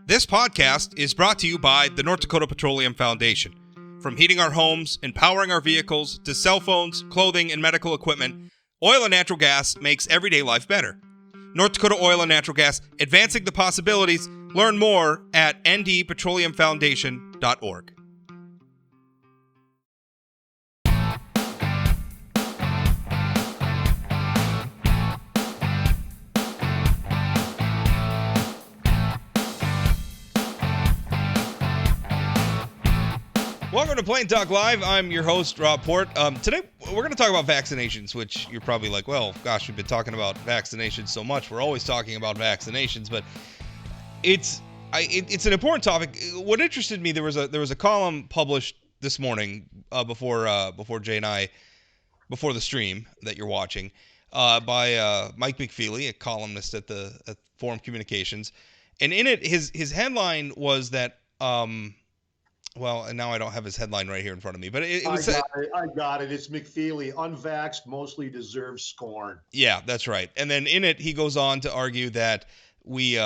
This podcast is brought to you by the North Dakota Petroleum Foundation. From heating our homes and powering our vehicles to cell phones, clothing, and medical equipment, oil and natural gas makes everyday life better. North Dakota Oil and Natural Gas, advancing the possibilities. Learn more at ndpetroleumfoundation.org. Welcome to Plain Talk Live. I'm your host, Rob Port. Today, we're going to talk about vaccinations, which you're probably like, well, gosh, we've been talking about vaccinations so much. We're always talking about vaccinations, but it's an important topic. What interested me, there was a column published this morning before Jay and I, before the stream that you're watching, by Mike McFeely, a columnist at Forum Communications, and in it, his headline was that. Well, and now I don't have his headline right here in front of me, but it was. I got it. It's McFeely. Unvaxxed mostly deserves scorn. Yeah, that's right. And then in it, he goes on to argue that we,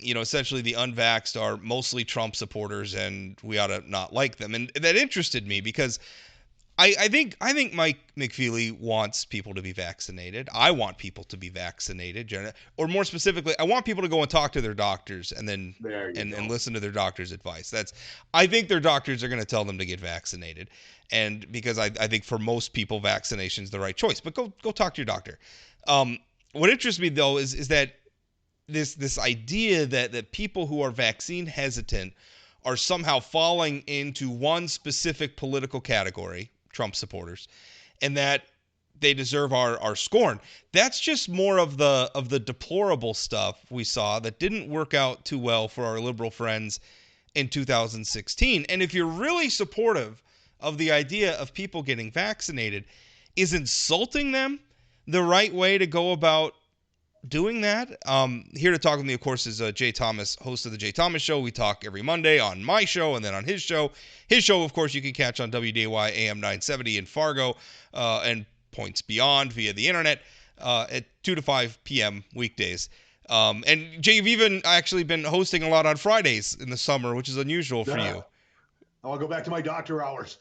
essentially the unvaxxed are mostly Trump supporters, and we ought to not like them. And that interested me because I think Mike McFeely wants people to be vaccinated. I want people to be vaccinated, or more specifically, I want people to go and talk to their doctors and then and listen to their doctor's advice. I think their doctors are going to tell them to get vaccinated, and because I think for most people, vaccination is the right choice. But go talk to your doctor. What interests me though is that this idea that people who are vaccine hesitant are somehow falling into one specific political category, Trump supporters, and that they deserve our scorn. That's just more of the deplorable stuff we saw that didn't work out too well for our liberal friends in 2016. And if you're really supportive of the idea of people getting vaccinated, is insulting them the right way to go about doing that? Here to talk with me, of course, is Jay Thomas, host of the Jay Thomas Show. We talk every Monday on my show and then on his show. His show, of course, you can catch on WDAY AM 970 in Fargo and points beyond via the internet at 2 to 5 p.m. weekdays. And Jay, you've even actually been hosting a lot on Fridays in the summer, which is unusual for you. I'll go back to my doctor hours.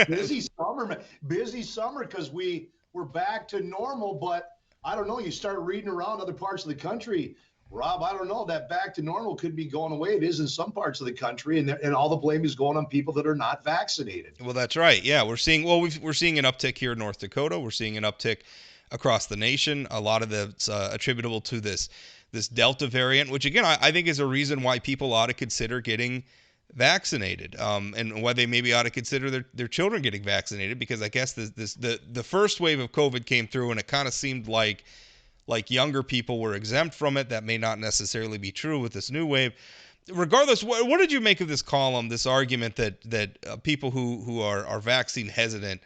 Busy summer, man. Busy summer because we're back to normal, but I don't know. You start reading around other parts of the country, Rob. I don't know. That back to normal could be going away. It is in some parts of the country, and all the blame is going on people that are not vaccinated. Well, that's right. Yeah, we're seeing an uptick here in North Dakota. We're seeing an uptick across the nation. A lot of that's attributable to this Delta variant, which again I think is a reason why people ought to consider getting vaccinated, and why they maybe ought to consider their children getting vaccinated, because I guess the first wave of COVID came through and it kind of seemed like younger people were exempt from it. That may not necessarily be true with this new wave. Regardless, what did you make of this column, this argument that people who are vaccine hesitant,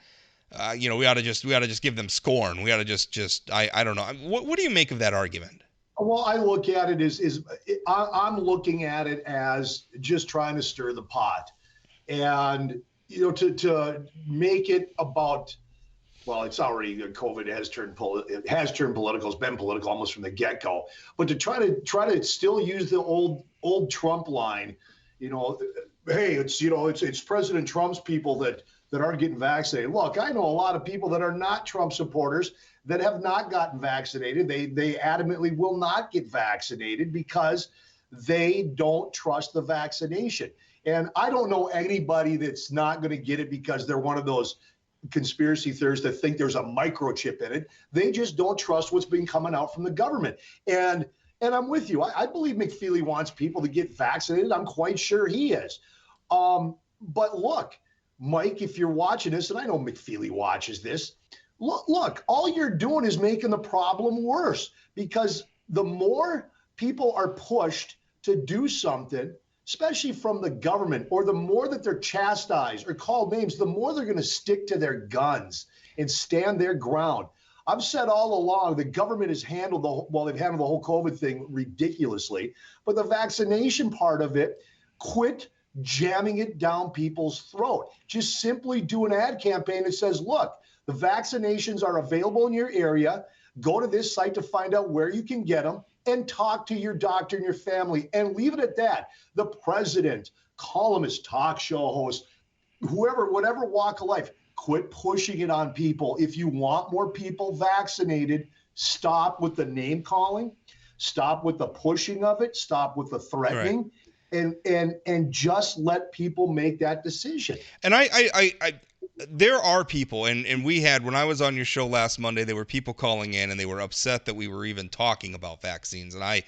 we ought to just give them scorn. We ought to just I don't know. What do you make of that argument? Well, I look at it I'm looking at it as just trying to stir the pot, and to make it about. Well, it's already COVID has turned political. It's been political almost from the get-go. But to try to still use the old Trump line, hey, it's President Trump's people that aren't getting vaccinated. Look, I know a lot of people that are not Trump supporters that have not gotten vaccinated. They adamantly will not get vaccinated because they don't trust the vaccination. And I don't know anybody that's not going to get it because they're one of those conspiracy theorists that think there's a microchip in it. They just don't trust what's been coming out from the government. And I'm with you. I believe McFeely wants people to get vaccinated. I'm quite sure he is. But look, Mike, if you're watching this, and I know McFeely watches this, look, all you're doing is making the problem worse, because the more people are pushed to do something, especially from the government, or the more that they're chastised or called names, the more they're going to stick to their guns and stand their ground. I've said all along, the government has handled they've handled the whole COVID thing ridiculously, but the vaccination part of it, quit jamming it down people's throat. Just simply do an ad campaign that says, look, the vaccinations are available in your area. Go to this site to find out where you can get them. and talk to your doctor and your family and leave it at that. The president, columnist, talk show host, whoever, whatever walk of life, quit pushing it on people. If you want more people vaccinated, stop with the name calling, stop with the pushing of it, stop with the threatening, and just let people make that decision. And I there are people, and we had, when I was on your show last Monday, there were people calling in and they were upset that we were even talking about vaccines, and I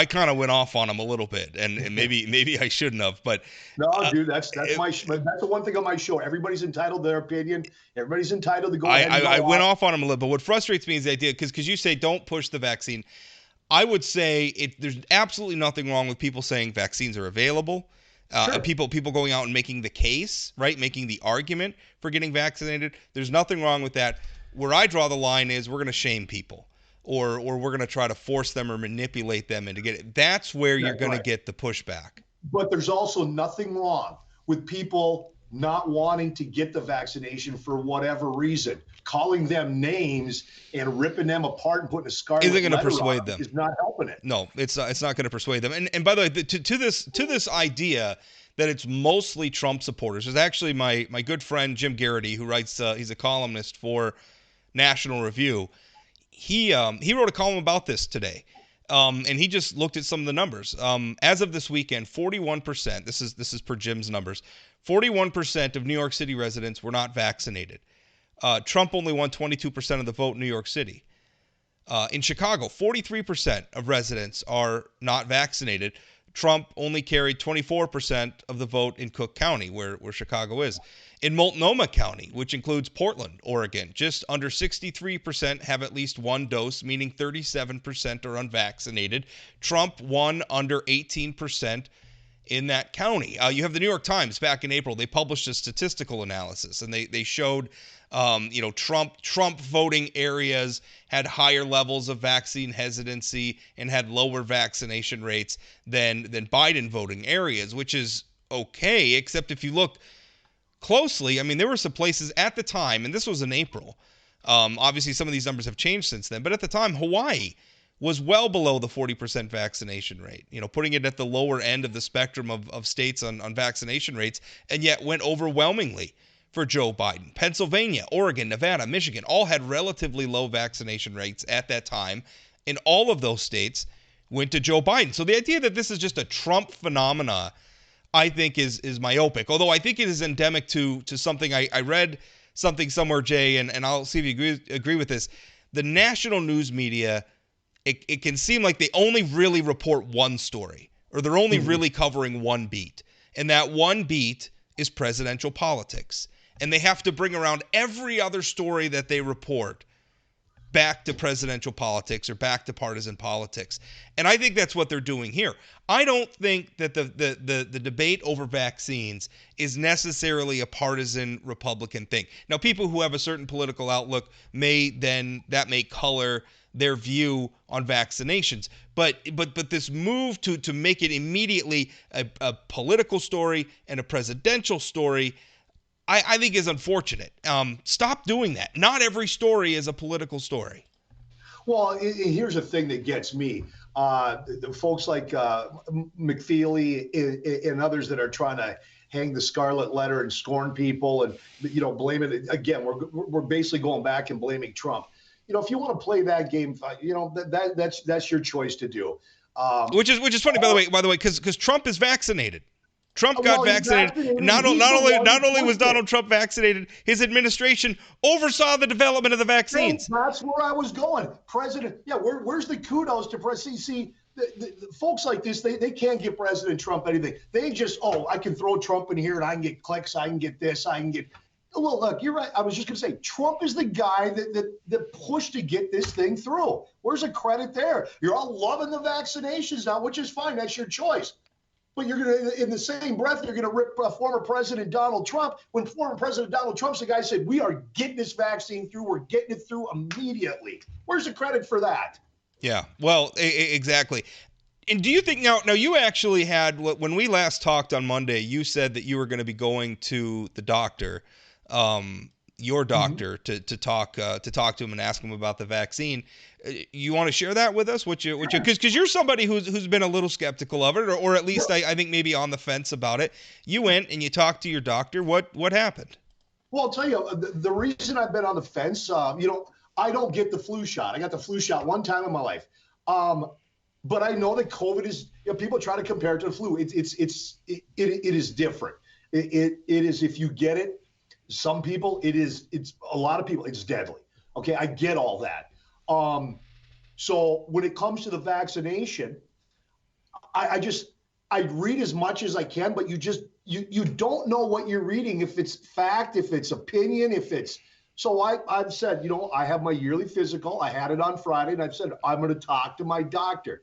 kind of went off on them a little bit, and maybe I shouldn't have, but no, dude, that's the one thing on my show. Everybody's entitled to their opinion. Everybody's entitled to go ahead and go I went off on them a little, but what frustrates me is the idea, because you say don't push the vaccine. I would say there's absolutely nothing wrong with people saying vaccines are available. Sure. People going out and making the case, right? Making the argument for getting vaccinated. There's nothing wrong with that. Where I draw the line is we're going to shame people, or we're going to try to force them or manipulate them into get it. That's where you're going to get the pushback. But there's also nothing wrong with people not wanting to get the vaccination for whatever reason. Calling them names and ripping them apart and putting a scarlet isn't going to letter persuade on them. Is not helping it. No, it's not going to persuade them. And by the way, to this idea that it's mostly Trump supporters, there's actually my good friend Jim Garrity, who writes, he's a columnist for National Review. He wrote a column about this today. And he just looked at some of the numbers. As of this weekend, 41%, this is per Jim's numbers, 41% of New York City residents were not vaccinated. Trump only won 22% of the vote in New York City. In Chicago, 43% of residents are not vaccinated. Trump only carried 24% of the vote in Cook County, where Chicago is. In Multnomah County, which includes Portland, Oregon, just under 63% have at least one dose, meaning 37% are unvaccinated. Trump won under 18% in that county. You have the New York Times back in April. They published a statistical analysis, and they showed Trump voting areas had higher levels of vaccine hesitancy and had lower vaccination rates than Biden voting areas, which is okay, except if you look closely, I mean, there were some places at the time, and this was in April. Obviously, some of these numbers have changed since then, but at the time, Hawaii was well below the 40% vaccination rate, putting it at the lower end of the spectrum of states on vaccination rates, and yet went overwhelmingly for Joe Biden. Pennsylvania, Oregon, Nevada, Michigan all had relatively low vaccination rates at that time, and all of those states went to Joe Biden. So the idea that this is just a Trump phenomena, I think is myopic, although I think it is endemic to something. I read something somewhere, Jay, and I'll see if you agree with this. The national news media, it can seem like they only really report one story, or they're only really covering one beat, and that one beat is presidential politics. And they have to bring around every other story that they report back to presidential politics or back to partisan politics. And I think that's what they're doing here. I don't think that the debate over vaccines is necessarily a partisan Republican thing. Now, people who have a certain political outlook may color their view on vaccinations. But this move to make it immediately a political story and a presidential story, I think is unfortunate. Stop doing that. Not every story is a political story. Well, here's the thing that gets me. The folks like McFeely and others that are trying to hang the scarlet letter and scorn people and blame it again. We're basically going back and blaming Trump. If you want to play that game, that's your choice to do. Which is funny, by the way, because Trump is vaccinated. Trump got vaccinated. Not only was Donald Trump vaccinated, his administration oversaw the development of the vaccines. That's where I was going. President, where's the kudos to President? See, the folks like this, they can't give President Trump anything. They just, I can throw Trump in here and I can get clicks, I can get this, I can get. Well, look, you're right. I was just going to say, Trump is the guy that pushed to get this thing through. Where's the credit there? You're all loving the vaccinations now, which is fine. That's your choice. But you're going to, in the same breath, you're going to rip former President Donald Trump when former President Donald Trump's the guy who said, we are getting this vaccine through. We're getting it through immediately. Where's the credit for that? Yeah, well, exactly. And do you think now you actually had, when we last talked on Monday, you said that you were going to be going to the doctor your Mhm. doctor to talk to him and ask him about the vaccine. You want to share that with us? Because you're somebody who's been a little skeptical of it, or at least I think maybe on the fence about it. You went and you talked to your doctor. What happened? Well, I'll tell you, the reason I've been on the fence, I don't get the flu shot. I got the flu shot one time in my life. Um, but I know that COVID is, people try to compare it to the flu. It is different. It is, if you get it, some people, it's a lot of people, it's deadly. Okay. I get all that. Um, so when it comes to the vaccination, I just I read as much as I can, but you don't know what you're reading, if it's fact, if it's opinion, if it's so I've said, I have my yearly physical. I had it on Friday, and I've said I'm going to talk to my doctor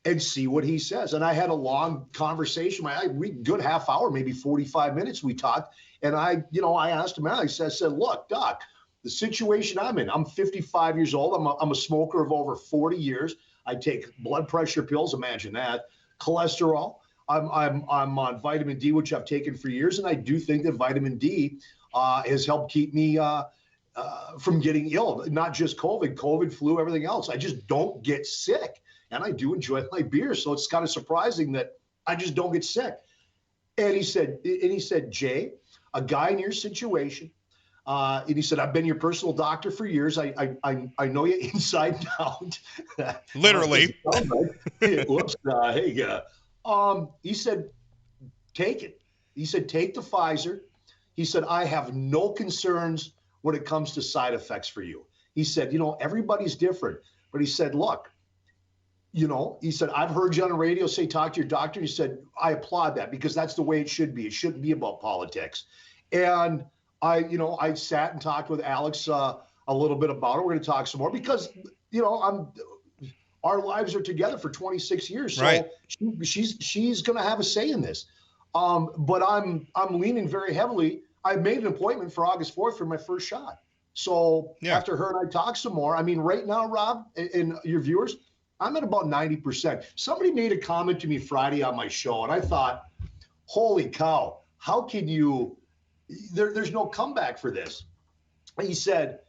and see what he says. And I had a long conversation. We good half hour, maybe 45 minutes. We talked, and I asked him. I said, look, doc, the situation I'm in. I'm 55 years old. I'm a smoker of over 40 years. I take blood pressure pills. Imagine that. Cholesterol. I'm on vitamin D, which I've taken for years, and I do think that vitamin D has helped keep me from getting ill. Not just COVID, flu, everything else. I just don't get sick, and I do enjoy my beer. So it's kind of surprising that I just don't get sick. And he said, Jay, a guy in your situation. And he said, I've been your personal doctor for years. I know you inside and out. Literally. Whoops. Hey, he said, take it. He said, take the Pfizer. He said, I have no concerns when it comes to side effects for you. He said, everybody's different. But he said, look, he said, I've heard you on the radio say, talk to your doctor. He said, I applaud that, because that's the way it should be. It shouldn't be about politics. And I sat and talked with Alex a little bit about it. We're going to talk some more because, our lives are together for 26 years. So Right. she's going to have a say in this. But I'm leaning very heavily. I made an appointment for August 4th for my first shot. So Yeah. after her and I talk some more, I mean, right now, Rob, and your viewers, I'm at about 90%. Somebody made a comment to me Friday on my show, and I thought, holy cow, how can you, there's no comeback for this. He said,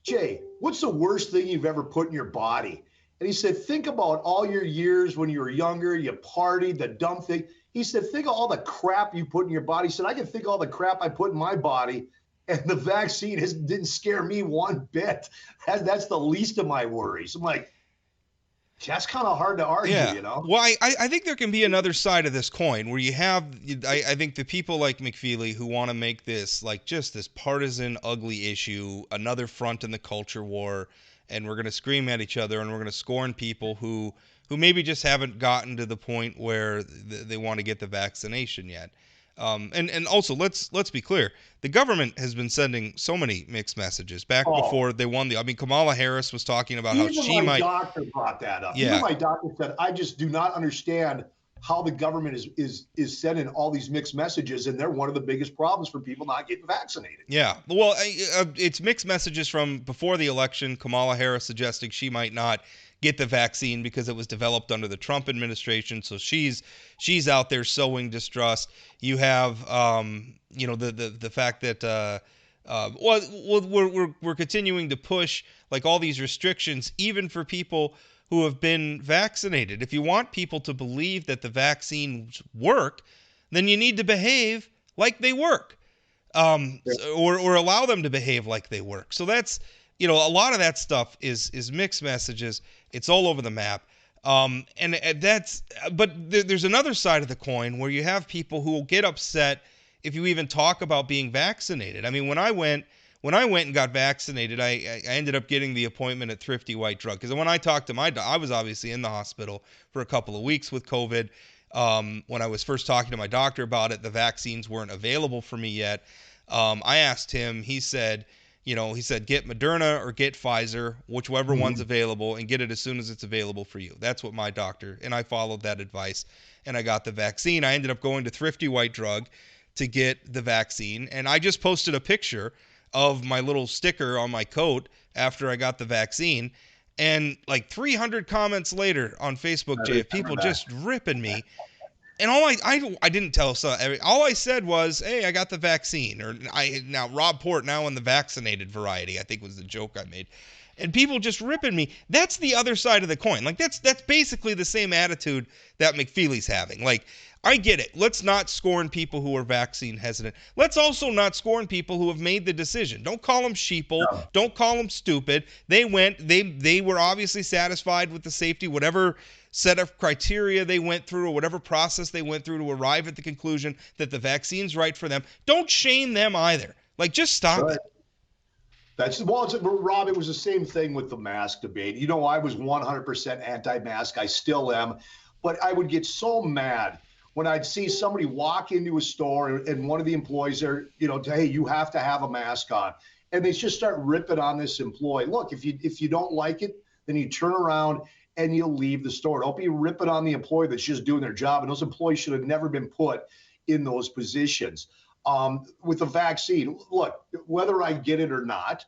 Jay, what's the worst thing you've ever put in your body? And he said, think about all your years when you were younger, you partied, the dumb thing. He said, think of all the crap you put in your body. He said, I can think of all the crap I put in my body, and the vaccine didn't scare me one bit. That's the least of my worries. I'm like, that's kind of hard to argue, Yeah. Well, I think there can be another side of this coin where you have, I think the people like McFeely who want to make this like just this partisan, ugly issue, another front in the culture war, and we're going to scream at each other and we're going to scorn people who maybe just haven't gotten to the point where they want to get the vaccination yet. And also let's be clear. The government has been sending so many mixed messages back before they won I mean, Kamala Harris was talking about how Even she my might. doctor brought that up. Yeah. Even my doctor said, I just do not understand how the government is sending all these mixed messages, and they're one of the biggest problems for people not getting vaccinated. Yeah. Well, it's mixed messages from before the election. Kamala Harris suggesting she might not get the vaccine because it was developed under the Trump administration. So she's out there sowing distrust. You have the fact that we're continuing to push like all these restrictions even for people who have been vaccinated. If you want people to believe that the vaccines work, then you need to behave like they work, or allow them to behave like they work. So that's a lot of that stuff is mixed messages. It's all over the map. But there's another side of the coin where you have people who will get upset if you even talk about being vaccinated. I mean, when I went and got vaccinated, I ended up getting the appointment at Thrifty White Drug, because when I talked to I was obviously in the hospital for a couple of weeks with COVID. When I was first talking to my doctor about it, the vaccines weren't available for me yet. I asked him. He said get Moderna or get Pfizer, whichever one's available, and get it as soon as it's available for you. That's what my doctor, and I followed that advice, and I got the vaccine. I ended up going to Thrifty White Drug to get the vaccine, and I just posted a picture of my little sticker on my coat after I got the vaccine, and like 300 comments later on Facebook, Jay, of people just ripping me. And I didn't tell, so all I said was, hey, I got the vaccine, or now Rob Port now in the vaccinated variety, I think was the joke I made. And people just ripping me. That's the other side of the coin. Like that's basically the same attitude that McFeely's having. Like, I get it. Let's not scorn people who are vaccine hesitant. Let's also not scorn people who have made the decision. Don't call them sheeple. No. Don't call them stupid. They were obviously satisfied with the safety, whatever set of criteria they went through or whatever process they went through to arrive at the conclusion that the vaccine's right for them. Don't shame them either. Like, just stop it. Rob, it was the same thing with the mask debate. You know, I was 100% anti-mask. I still am. But I would get so mad when I'd see somebody walk into a store and one of the employees there, hey, you have to have a mask on. And they just start ripping on this employee. Look, if you don't like it, then you turn around and you leave the store. Don't be ripping on the employee that's just doing their job. And those employees should have never been put in those positions. With the vaccine, look, whether I get it or not,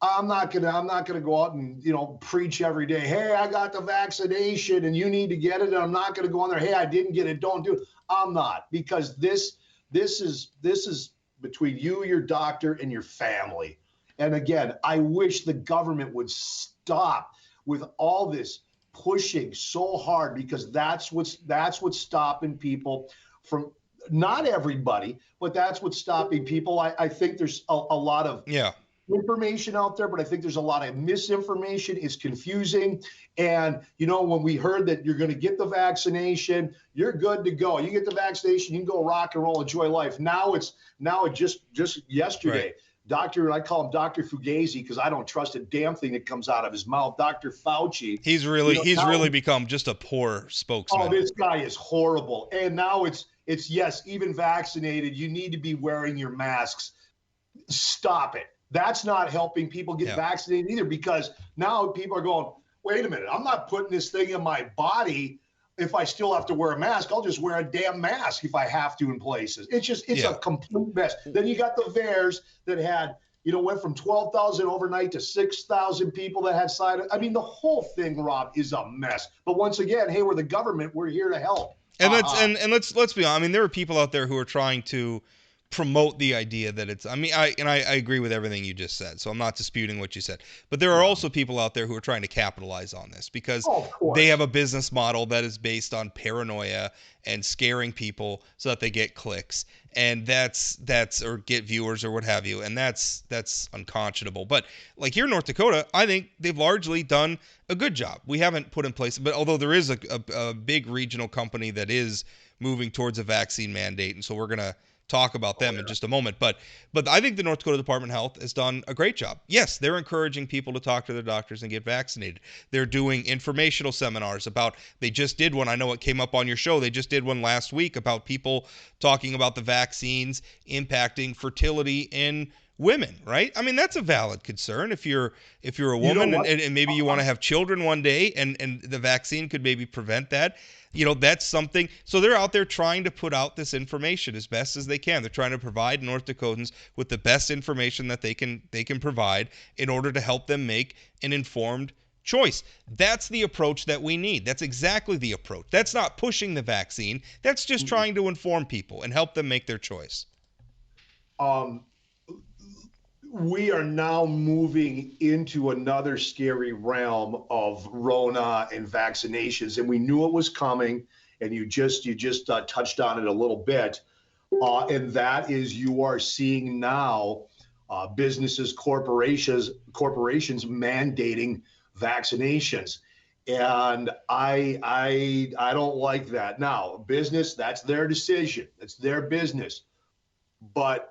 I'm not gonna go out and preach every day. Hey, I got the vaccination and you need to get it. And I'm not gonna go on there. Hey, I didn't get it. Don't do it. I'm not, because this is between you, your doctor, and your family. And again, I wish the government would stop with all this pushing so hard, because that's what's stopping people from. Not everybody, but that's what's stopping people. I think there's a lot of information out there, but I think there's a lot of misinformation. It's confusing. And, when we heard that you're going to get the vaccination, you're good to go. You get the vaccination, you can go rock and roll, enjoy life. Now it just yesterday, right. I call him Dr. Fugazi because I don't trust a damn thing that comes out of his mouth. Dr. Fauci. He's really become just a poor spokesman. Oh, this guy is horrible. And now it's yes, even vaccinated, you need to be wearing your masks. Stop it. That's not helping people get vaccinated either, because now people are going, wait a minute, I'm not putting this thing in my body if I still have to wear a mask. I'll just wear a damn mask if I have to in places. It's a complete mess. Then you got the VAERS that had, went from 12,000 overnight to 6,000 people that had side. I mean, the whole thing, Rob, is a mess. But once again, hey, we're the government. We're here to help. And let's be honest. I mean, there are people out there who are trying to promote the idea that it's. I mean, I agree with everything you just said, so I'm not disputing what you said. But there are also people out there who are trying to capitalize on this because they have a business model that is based on paranoia and scaring people so that they get clicks, and that's or get viewers or what have you, and that's unconscionable. But like here in North Dakota, I think they've largely done a good job. We haven't put in place, but although there is a big regional company that is moving towards a vaccine mandate, and so we're gonna talk about them in just a moment. But I think the North Dakota Department of Health has done a great job. Yes, they're encouraging people to talk to their doctors and get vaccinated. They're doing informational seminars about, they just did one, I know it came up on your show, they just did one last week about people talking about the vaccines impacting fertility in women, right? I mean, that's a valid concern if you're a woman and maybe you want to have children one day and the vaccine could maybe prevent that. That's something. So they're out there trying to put out this information as best as they can. They're trying to provide North Dakotans with the best information that they can provide in order to help them make an informed choice. That's the approach that we need. That's exactly the approach. That's not pushing the vaccine. That's just trying to inform people and help them make their choice. We are now moving into another scary realm of Rona and vaccinations, and we knew it was coming. And you just touched on it a little bit, and that is, you are seeing now businesses, corporations mandating vaccinations, and I don't like that. Now, business, that's their decision, that's their business, but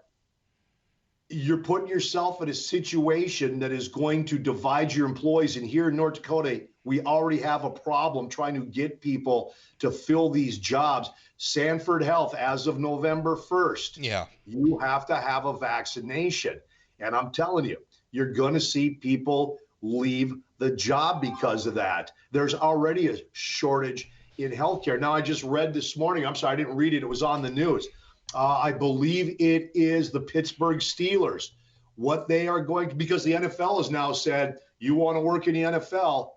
you're putting yourself in a situation that is going to divide your employees. And here in North Dakota, we already have a problem trying to get people to fill these jobs. Sanford Health, as of November 1st, you have to have a vaccination. And I'm telling you, you're going to see people leave the job because of that. There's already a shortage in healthcare. Now, I just read this morning, I'm sorry, I didn't read it, it was on the news. I believe it is the Pittsburgh Steelers. What they are going to, because the NFL has now said, you want to work in the NFL.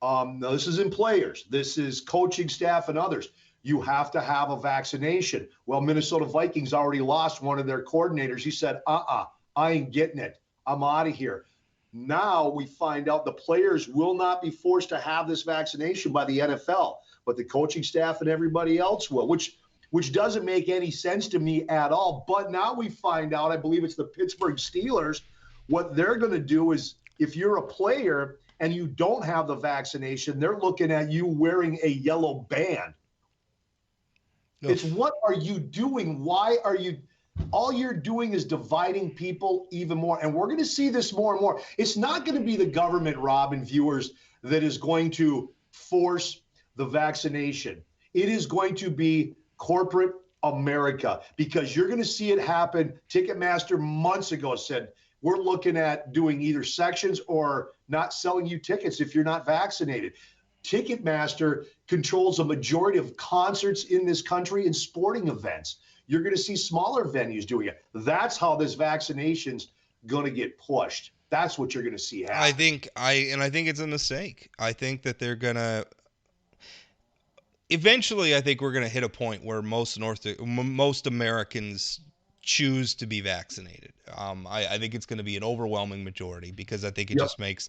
No, this isn't players. This is coaching staff and others. you have to have a vaccination. Well, Minnesota Vikings already lost one of their coordinators. He said, I ain't getting it. I'm out of here. Now we find out the players will not be forced to have this vaccination by the NFL, but the coaching staff and everybody else will, which doesn't make any sense to me at all. But now we find out, I believe it's the Pittsburgh Steelers, what they're going to do is if you're a player and you don't have the vaccination, they're looking at you wearing a yellow band. It's what are you doing? Why are you all you're doing is dividing people even more. And we're going to see this more and more. It's not going to be the government, Rob and viewers, that is going to force the vaccination. It is going to be corporate America, because you're going to see it happen. Ticketmaster months ago said, we're looking at doing either sections or not selling you tickets if you're not vaccinated. Ticketmaster controls a majority of concerts in this country and sporting events. You're going to see smaller venues doing it. That's how this vaccination's going to get pushed. That's what you're going to see happen. I think it's a mistake. I think that they're going to eventually, I think we're going to hit a point where most Americans choose to be vaccinated. I think it's going to be an overwhelming majority, because I think it just makes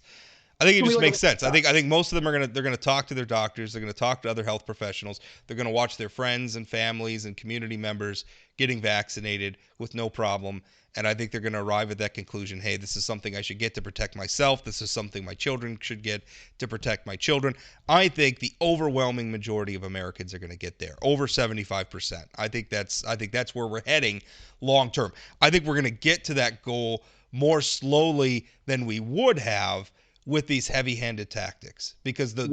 sense. I think most of them they're going to talk to their doctors. They're going to talk to other health professionals. They're going to watch their friends and families and community members getting vaccinated with no problem. And I think they're going to arrive at that conclusion. Hey, this is something I should get to protect myself. This is something my children should get to protect my children. I think the overwhelming majority of Americans are going to get there, over 75%. I think that's where we're heading long term. I think we're going to get to that goal more slowly than we would have with these heavy-handed tactics, because the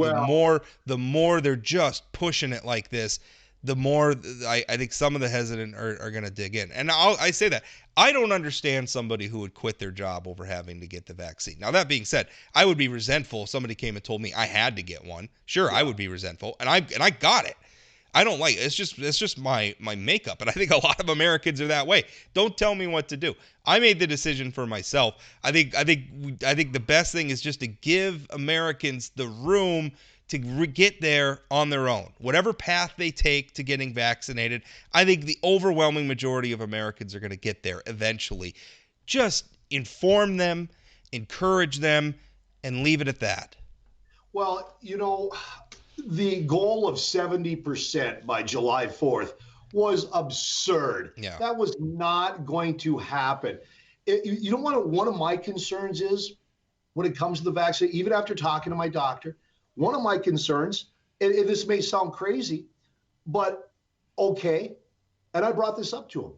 more they're just pushing it like this, the more I think some of the hesitant are going to dig in. And I say that I don't understand somebody who would quit their job over having to get the vaccine. Now, that being said, I would be resentful if somebody came and told me I had to get one. Sure, I would be resentful, and I got it. I don't like it. It's just my makeup, and I think a lot of Americans are that way. Don't tell me what to do. I made the decision for myself. I think the best thing is just to give Americans the room to get there on their own. Whatever path they take to getting vaccinated, I think the overwhelming majority of Americans are going to get there eventually. Just inform them, encourage them, and leave it at that. Well, the goal of 70% by July 4th was absurd. Yeah. That was not going to happen. You know what one of my concerns is when it comes to the vaccine, even after talking to my doctor, one of my concerns, and this may sound crazy, but okay, and I brought this up to him.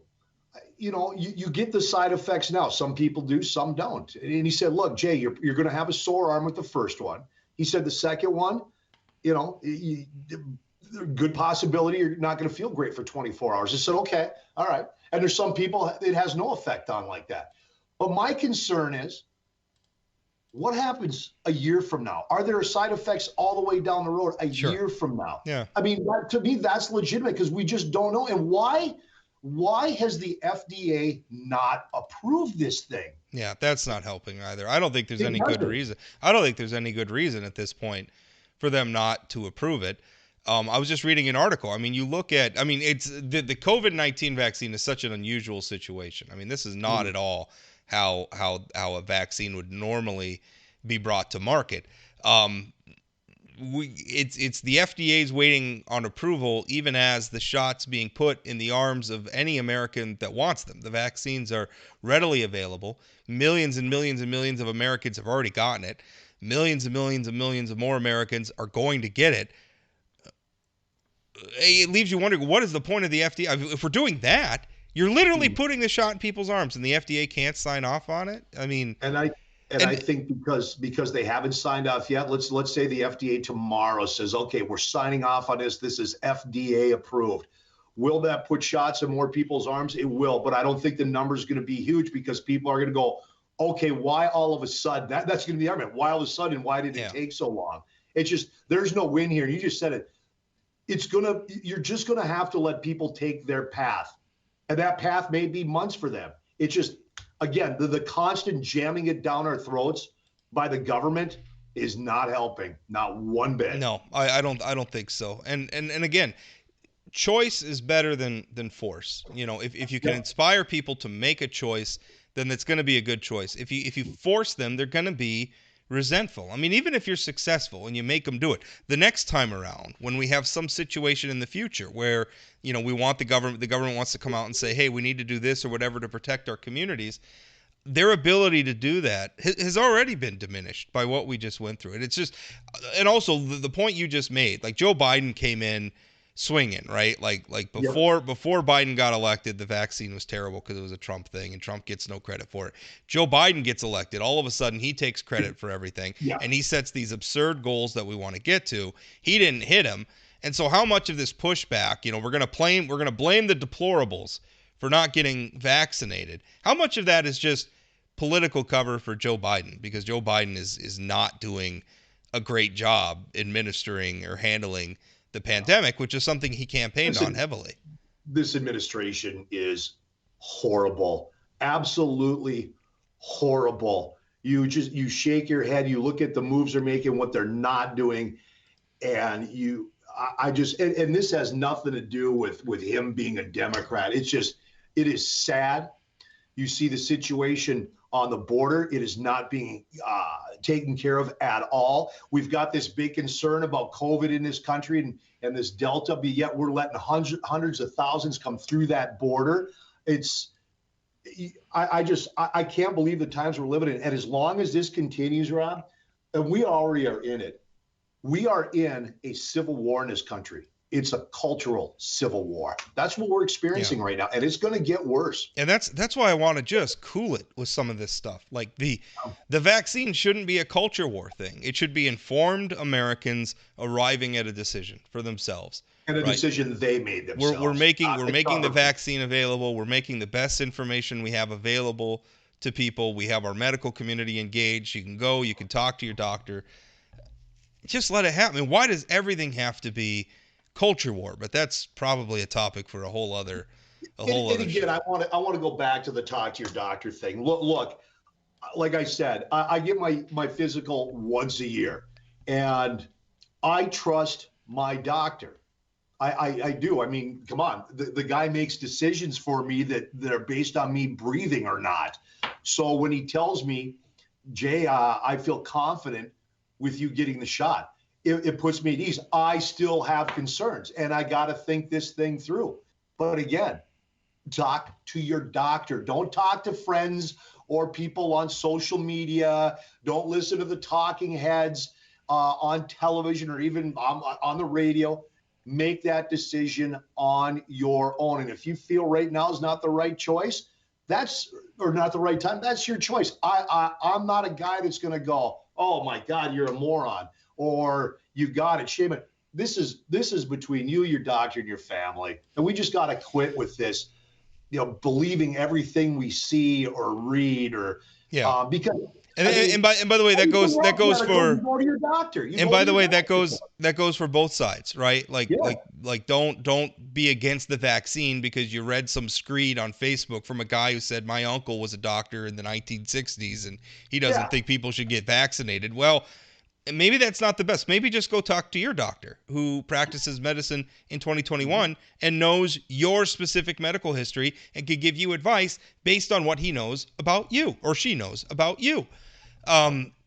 You get the side effects now. Some people do, some don't. And he said, look, Jay, you're going to have a sore arm with the first one. He said the second one, good possibility you're not going to feel great for 24 hours. I said, okay, all right. And there's some people it has no effect on like that. But my concern is, what happens a year from now? Are there side effects all the way down the road year from now? Yeah. I mean, to me, that's legitimate, because we just don't know. And why has the FDA not approved this thing? Yeah, that's not helping either. I don't think there's any good reason. I don't think there's any good reason at this point for them not to approve it. I was just reading an article. I mean, it's the COVID-19 vaccine is such an unusual situation. I mean, this is not at all how a vaccine would normally be brought to market. It's the FDA's waiting on approval, even as the shots being put in the arms of any American that wants them. The vaccines are readily available. Millions and millions and millions of Americans have already gotten it. Millions and millions and millions of more Americans are going to get it. It leaves you wondering, what is the point of the FDA? If we're doing that, you're literally putting the shot in people's arms, and the FDA can't sign off on it. I mean, and I think because they haven't signed off yet. Let's say the FDA tomorrow says, okay, we're signing off on this. This is FDA approved. Will that put shots in more people's arms? It will, but I don't think the number is going to be huge, because people are going to go, okay, why all of a sudden? That's going to be the argument. Why all of a sudden? Why did it take so long? It's just, there's no win here. You just said it. You're just going to have to let people take their path. And that path may be months for them. It's just, again, the constant jamming it down our throats by the government is not helping, not one bit. No, I don't think so. And again, choice is better than force. If you can inspire people to make a choice, then it's going to be a good choice. If you force them, they're going to be resentful. I mean, even if you're successful and you make them do it, the next time around, when we have some situation in the future where we want the government wants to come out and say, hey, we need to do this or whatever to protect our communities, their ability to do that has already been diminished by what we just went through. And it's just, and also the point you just made, like Joe Biden came in swinging, right? Like Yep. before Biden got elected, the vaccine was terrible because it was a Trump thing, and Trump gets no credit for it. Joe Biden gets elected, all of a sudden he takes credit for everything, Yeah. and he sets these absurd goals that we want to get to. He didn't hit them, and so how much of this pushback, we're gonna blame the deplorables for not getting vaccinated. How much of that is just political cover for Joe Biden, because Joe Biden is not doing a great job administering or handling the pandemic, which is something he campaigned on Listen, heavily. this administration is horrible, absolutely horrible. You shake your head, you look at the moves they're making, what they're not doing, and I just and this has nothing to do with him being a Democrat. It is sad. You see the situation on the border. It is not being taken care of at all. We've got this big concern about COVID in this country and this Delta, but yet we're letting hundreds of thousands come through that border. It's I can't believe the times we're living in. And as long as this continues, Rob, and we already are in it, we are in a civil war in this country. It's a cultural civil war. That's what we're experiencing right now, and it's going to get worse. And that's why I want to just cool it with some of this stuff. Like the vaccine shouldn't be a culture war thing. It should be informed Americans arriving at a decision for themselves. And a right? decision they made themselves. We're making the vaccine available. We're making the best information we have available to people. We have our medical community engaged. You can go, you can talk to your doctor. Just let it happen. I mean, why does everything have to be culture war? But that's probably a topic for a whole other again, show. I want to go back to the talk to your doctor thing. Look, like I said, I get my physical once a year, and I trust my doctor. I do. I mean, come on, the guy makes decisions for me that are based on me breathing or not. So when he tells me, Jay, I feel confident with you getting the shot, it puts me at ease. I still have concerns, and I got to think this thing through. But again, talk to your doctor. Don't talk to friends or people on social media. Don't listen to the talking heads on television or even on the radio. Make that decision on your own. And if you feel right now is not the right choice, or not the right time, that's your choice. I'm not a guy that's going to go, oh my God, you're a moron, or you got it, shame it. This is between you, your doctor, and your family. And we just got to quit with this, believing everything we see or read or because. And by the way, that goes for. You go to your doctor. And by the way, that goes for both sides, right? Like don't be against the vaccine because you read some screed on Facebook from a guy who said my uncle was a doctor in the 1960s and he doesn't think people should get vaccinated. Well, maybe that's not the best. Maybe just go talk to your doctor who practices medicine in 2021 and knows your specific medical history and can give you advice based on what he knows about you or she knows about you.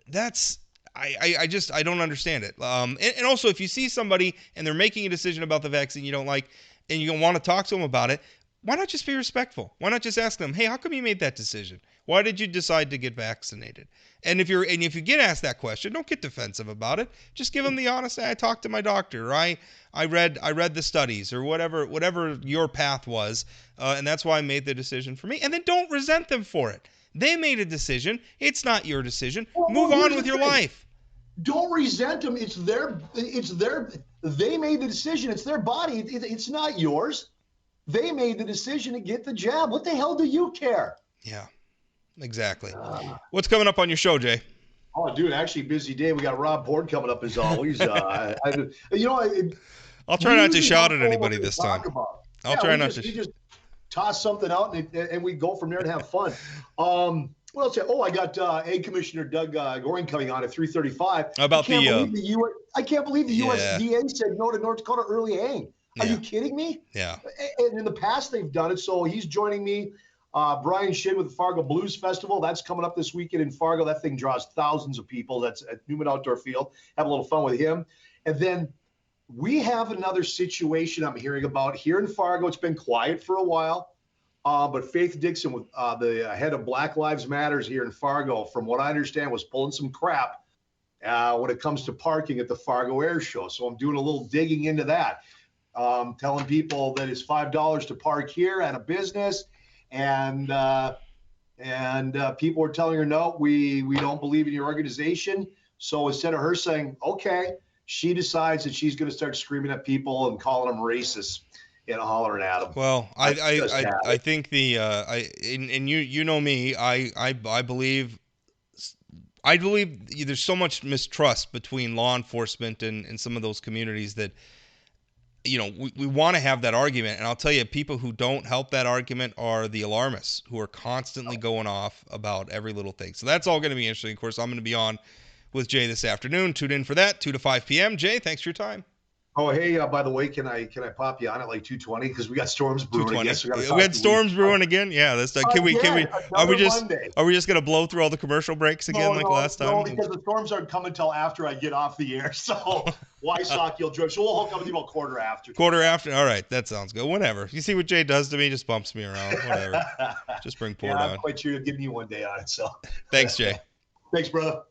That's I don't understand it. And also, if you see somebody and they're making a decision about the vaccine you don't like and you don't want to talk to them about it, why not just be respectful? Why not just ask them, hey, how come you made that decision? Why did you decide to get vaccinated? And if you get asked that question, don't get defensive about it. Just give them the honest, I talked to my doctor, or I read the studies, or whatever your path was, and that's why I made the decision for me. And then don't resent them for it. They made a decision. It's not your decision. Move on with your life. Don't resent them. It's their. They made the decision. It's their body. It's not yours. They made the decision to get the jab. What the hell do you care? Yeah, exactly. What's coming up on your show, Jay? Oh, dude, actually, busy day. We got Rob Board coming up as always. I'll try not to shout at anybody this time. I'll try not to. We just toss something out and we go from there and have fun. What else? Oh, I got Ag Commissioner Doug Goring coming on at 3:35. How about I can't believe the USDA said no to North Dakota early haying. Are Yeah. you kidding me? Yeah. And in the past, they've done it. So he's joining me. Brian Shin with the Fargo Blues Festival. That's coming up this weekend in Fargo. That thing draws thousands of people. That's at Newman Outdoor Field. Have a little fun with him. And then we have another situation I'm hearing about here in Fargo. It's been quiet for a while. But Faith Dixon, with the head of Black Lives Matters here in Fargo, from what I understand, was pulling some crap when it comes to parking at the Fargo Air Show. So I'm doing a little digging into that, telling people that it's $5 to park here at a business, and people are telling her, no, we don't believe in your organization. So instead of her saying, okay, she decides that she's going to start screaming at people and calling them racist and hollering at them. Well, Just have I it. think and you know me, I believe there's so much mistrust between law enforcement and some of those communities that we want to have that argument. And I'll tell you, people who don't help that argument are the alarmists who are constantly going off about every little thing. So that's all going to be interesting. Of course, I'm going to be on with Jay this afternoon. Tune in for that, 2 to 5 p.m. Jay, thanks for your time. Oh, hey, by the way, can I pop you on at like 2:20 because we got storms brewing 220. again. So we got to We talk had to storms brewing again. Yeah, that's can we another Monday. are we just gonna blow through all the commercial breaks again like last time? No, because the storms aren't coming until after I get off the air. So Wysock, you'll join. So we'll hook up with you about quarter after. Quarter after. All right, that sounds good. Whatever. You see what Jay does to me? Just bumps me around. Whatever. Just bring Port yeah, on. I'm quite sure you'll give me one day on it. So Thanks, Jay. thanks, brother.